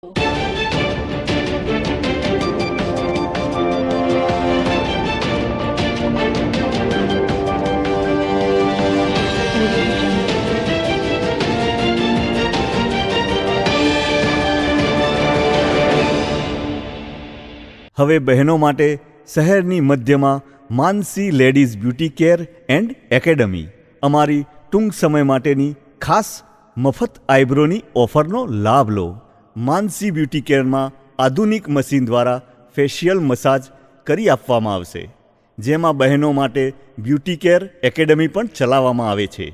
હવે બહેનો માટે શહેરની મધ્યમાં Mansi ladies beauty care and academy અમારી ટૂંક સમય માટેની ખાસ મફત આઈબ્રોની ઓફરનો લાભ લો. માનસી બ્યુટી કેરમાં આધુનિક મશીન દ્વારા ફેશિયલ મસાજ કરી આપવામાં આવશે, જેમાં બહેનો માટે બ્યુટી કેર એકેડમી પણ ચલાવવામાં આવે છે.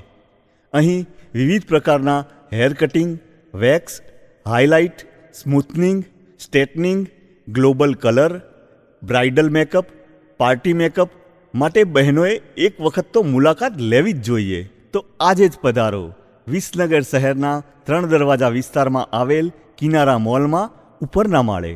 અહીં વિવિધ પ્રકારના hair cutting, wax, highlight, smoothening, straightening, global colour, bridal makeup, party makeup માટે બહેનોએ એક વખત તો મુલાકાત લેવી જ જોઈએ. તો આજે જ પધારો વિસનગર શહેરના 3 દરવાજા વિસ્તારમાં આવેલ કિનારા મોલમાં ઉપરના માળે.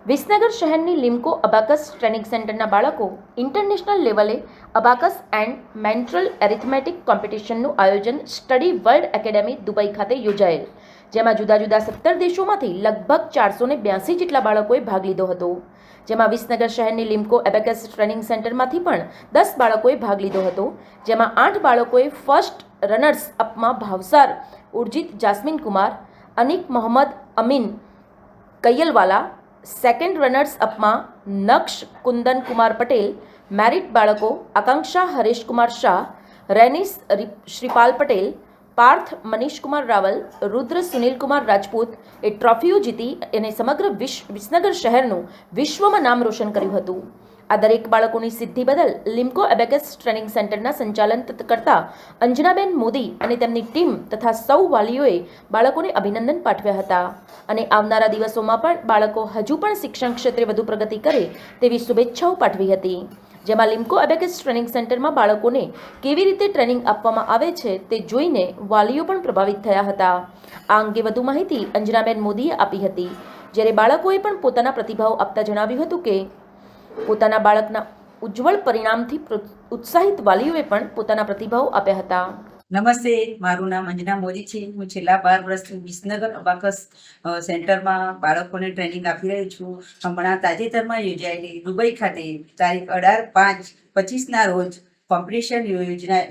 વિસનગર શહેરની લિમ્કો અબાકસ ટ્રેનિંગ સેન્ટરના બાળકો ઇન્ટરનેશનલ લેવલે અબાકસ એન્ડ મેન્ટ્રલ એરિથમેટિક કોમ્પિટિશનનું આયોજન સ્ટડી વર્લ્ડ એકેડેમી દુબઈ ખાતે યોજાયેલ, જેમાં જુદા જુદા 17 દેશોમાંથી લગભગ 482 જેટલા બાળકોએ ભાગ લીધો હતો. જેમાં વિસનગર શહેરની લિમ્કો અબાકસ ટ્રેનિંગ સેન્ટરમાંથી પણ 10 બાળકોએ ભાગ લીધો હતો, જેમાં 8 બાળકોએ ફર્સ્ટ રનર્સ અપમાં ભાવસાર ઉર્જિત જાસ્મીન કુમાર, અનિક મોહમ્મદ અમીન કૈયલવાલા, સેકન્ડ રનર્સ અપમાં નક્ષ કુંદન કુમાર પટેલ, મેરિટ બાળકો આકાંક્ષા હરેશ કુમાર શાહ, રેનિસ શ્રીપાલ પટેલ, પાર્થ મનીષ કુમાર રાવલ, રુદ્ર સુનિલ કુમાર રાજપૂત એ ટ્રોફીઓ જીતી અને સમગ્ર વિસનગર શહેરનું વિશ્વમાં નામ રોશન કર્યું હતું. આ દરેક બાળકોની સિદ્ધિ બદલ લિમ્કો અબાકસ ટ્રેનિંગ સેન્ટરના સંચાલન કરતા અંજનાબેન મોદી અને તેમની ટીમ તથા સૌ વાલીઓએ બાળકોને અભિનંદન પાઠવ્યા હતા અને આવનારા દિવસોમાં પણ બાળકો હજુ પણ શિક્ષણ ક્ષેત્રે વધુ પ્રગતિ કરે તેવી શુભેચ્છાઓ પાઠવી હતી. જેમાં લિમ્કો અબાકસ ટ્રેનિંગ સેન્ટરમાં બાળકોને કેવી રીતે ટ્રેનિંગ આપવામાં આવે છે તે જોઈને વાલીઓ પણ પ્રભાવિત થયા હતા. આ અંગે વધુ માહિતી અંજનાબેન મોદીએ આપી હતી, જ્યારે બાળકોએ પણ પોતાના પ્રતિભાવ આપતા જણાવ્યું હતું કે પોતાના બાળકના ઉજ્જવળ પરિણામથી ઉત્સાહિત વાલીઓએ પણ પોતાના પ્રતિભાવ આપ્યા હતા. નમસ્તે, મારું નામ અંજના મોદી છે. હું છેલ્લા 12 વર્ષથી વિસનગર અબાકસ સેન્ટરમાં બાળકોને ટ્રેનિંગ આપી રહી છું. હમણાં તાજેતરમાં યોજાયેલી દુબઈ ખાતે તારીખ 18/5/25ના રોજ કોમ્પિટિશન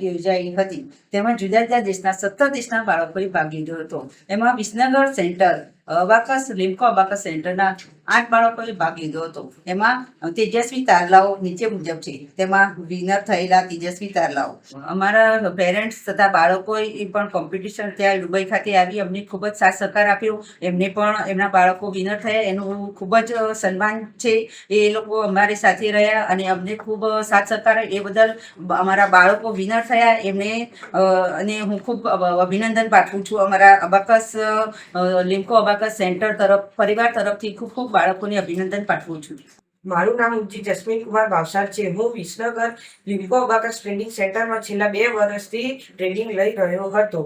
યોજાઈ હતી. તેમાં જુદા જુદા દેશના 17 દેશના બાળકોએ ભાગ લીધો હતો. એમાં વિસનગર સેન્ટર અબાકસ લિમ્કો અબાકસ સેન્ટરના 8 બાળકોએ ભાગ લીધો હતો. એમાં તેજસ્વી તારલાઓ નીચે મુજબ છે. તેમાં વિનર થયેલા તેજસ્વી તારલાઓ અમારા પેરેન્ટ્સ તથા બાળકોએ પણ કોમ્પિટિશન ત્યાં દુબઈ ખાતે આવી અમને ખૂબ જ સાથ સહકાર આપ્યો. એમને પણ એમના બાળકો વિનર થયા એનું ખૂબ જ સન્માન છે. એ લોકો અમારી સાથે રહ્યા અને અમને ખૂબ સાથ સહકાર એ બદલ અમારા બાળકો વિનર થયા એમને અને હું ખૂબ અભિનંદન પાઠવું છું. અમારા અબાકસ લિમ્કો અબાકસ સેન્ટર તરફ પરિવાર તરફથી ખૂબ ખૂબ બાળકોને અભિનંદન પાઠવું છું. મારું નામ ઉર્જિત જસ્મીન કુમાર ભાવસાર છે. હું વિસનગર લિમ્કો અબાકસ ટ્રેનિંગ સેન્ટરમાં છેલ્લા 2 વર્ષથી ટ્રેનિંગ લઈ રહ્યો હતો,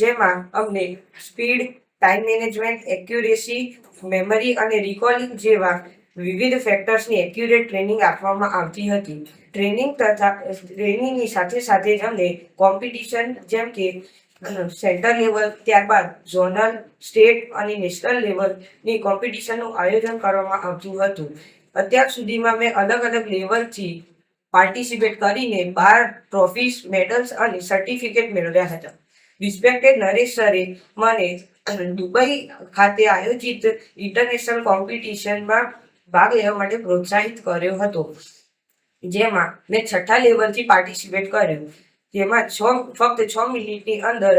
જેમાં અમને speed, time management, accuracy, memory અને રિકોલિંગ જેવા વિવિધ ફેક્ટર્સની એક્યુરેટ ટ્રેનિંગ આપવામાં આવતી હતી. ટ્રેનિંગની સાથે સાથે જ અમને કોમ્પિટિશન જેમ કે સેન્ટર લેવલ, ત્યારબાદ ઝોનલ, સ્ટેટ અને નેશનલ લેવલની કોમ્પિટિશનનું આયોજન કરવામાં આવતું હતું. અત્યાર સુધીમાં મેં અલગ અલગ લેવલથી પાર્ટિસિપેટ કરીને 12 ટ્રોફીઝ, મેડલ્સ અને સર્ટિફિકેટ મેળવ્યા હતા. રિસ્પેક્ટેડ નરેશ સરે મને દુબઈ ખાતે આયોજિત ઇન્ટરનેશનલ કોમ્પિટિશનમાં ભાગ લેવા માટે પ્રોત્સાહિત કર્યો હતો, જેમાં મેં 6થા લેવલથી પાર્ટિસિપેટ કર્યું. જેમાં ફક્ત 6 મિનિટની અંદર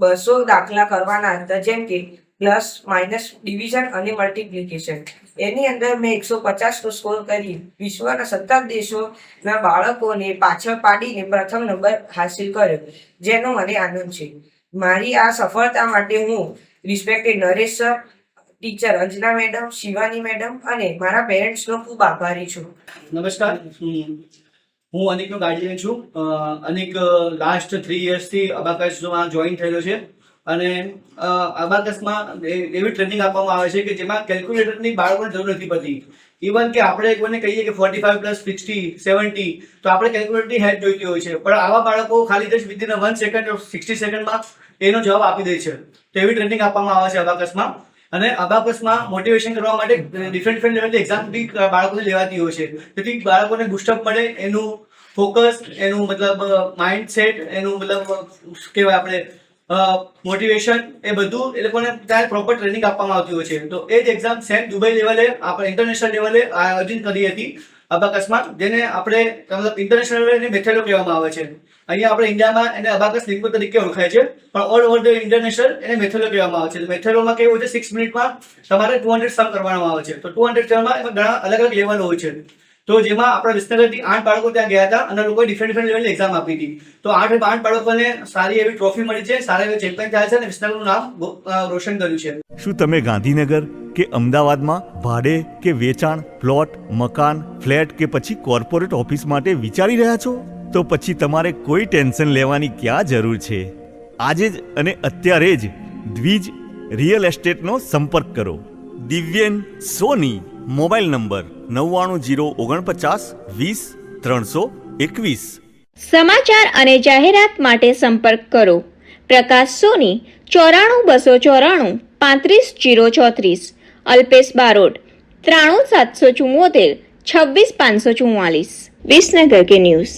200 દાખલા કરવાના હતા, જેમ કે પ્લસ, માઇનસ, ડિવિઝન અને મલ્ટિપ્લિકેશન. એની અંદર મેં 150નો સ્કોર કરી વિશ્વના 17 દેશોના બાળકોને પાછળ પાડીને પ્રથમ નંબર હાંસિલ કર્યો, જેનો મને આનંદ છે. મારી આ સફળતા માટે હું respected Naresh sir, teacher Anjana madam, Shivani madam અને મારા પેરેન્ટ્સનો ખૂબ આભારી છું. નમસ્કાર, હું અનિકનો ગાર્ડિયન છું. અનિક લાસ્ટ 3 યર્સથી અબાકસમાં જોઈન થયેલો છે અને અબાકસમાં એવી ટ્રેનિંગ આપવામાં આવે છે કે જેમાં કેલ્ક્યુલેટરની બાળકોને જરૂર નથી પડતી. ઇવન કે આપણે કોઈને કહીએ કે 45 + 60 70 તો આપણે કેલ્ક્યુલેટરની હેલ્પ જોઈતી હોય છે, પણ આવા બાળકો ખાલી જસ્ટ વિધિન 1 સેકન્ડ 60 સેકન્ડમાં એનો જવાબ આપી દે છે. તો એવી ટ્રેનિંગ આપવામાં આવે છે અબાકસમાં. અને અબાકસમાં મોટિવેશન કરવા માટે ડિફરન્ટ લેવલની એક્ઝામ બી બાળકોને લેવાતી હોય છે. તેથી બાળકોને બુસ્ટઅપ મળે, એનું ફોકસ, એનું મતલબ માઇન્ડસેટ, એનું મતલબ શું કહેવાય આપણે મોટિવેશન, એ બધું એ લોકોને ત્યાં પ્રોપર ટ્રેનિંગ આપવામાં આવતી હોય છે. તો એ જ એક્ઝામ સેમ દુબઈ લેવલે આપણે ઇન્ટરનેશનલ લેવલે આયોજિત કરી હતી અબાકસમાં, જેને આપણે મતલબ ઇન્ટરનેશનલ લેવલે મેથેડો કહેવામાં આવે છે. અહીંયા આપણે ઇન્ડિયામાં એને અબાકસ લિમ્કો તરીકે ઓળખાય છે, પણ ઓલ ઓવર ધ ઇન્ટરનેશનલ એને મેથેડો કહેવામાં આવે છે. મેથેડોમાં કેવું હોય છે, 6 મિનિટમાં તમારે 200 સમ કરવામાં આવે છે. તો 200 સમમાં એમાં ઘણા અલગ અલગ લેવલ હોય છે. તો જેમાં આપણા વિસનગરથી 8 બાળકો ત્યાં ગયા હતા અને લોકોએ ડિફરન્ટ લેવલની એક્ઝામ આપી હતી. તો 8 બાળકોને સારી એવી ટ્રોફી મળી છે, સારા એવા ચેમ્પિયન થયા છે અને વિસનગરનું નામ રોશન કર્યું છે. શું તમે ગાંધીનગર કે અમદાવાદમાં ભાડે કે વેચાણ, પ્લોટ, મકાન, ફ્લેટ કે પછી કોર્પોરેટ ઓફિસ માટે વિચારી રહ્યા છો? તો પછી તમારે કોઈ ટેન્શન લેવાની ક્યાં જરૂર છે. આજે જ અને અત્યારે જ દ્વિજ રિયલ એસ્ટેટનો સંપર્ક કરો. દિવ્યેન સોની, મોબાઈલ નંબર 99094920 સમાચાર અને જાહેરાત માટે સંપર્ક કરો પ્રકાશ સોની 94 294 35 034, અલ્પેશ બારોટ 93 774 26 544. વિસનગર કે ન્યૂઝ.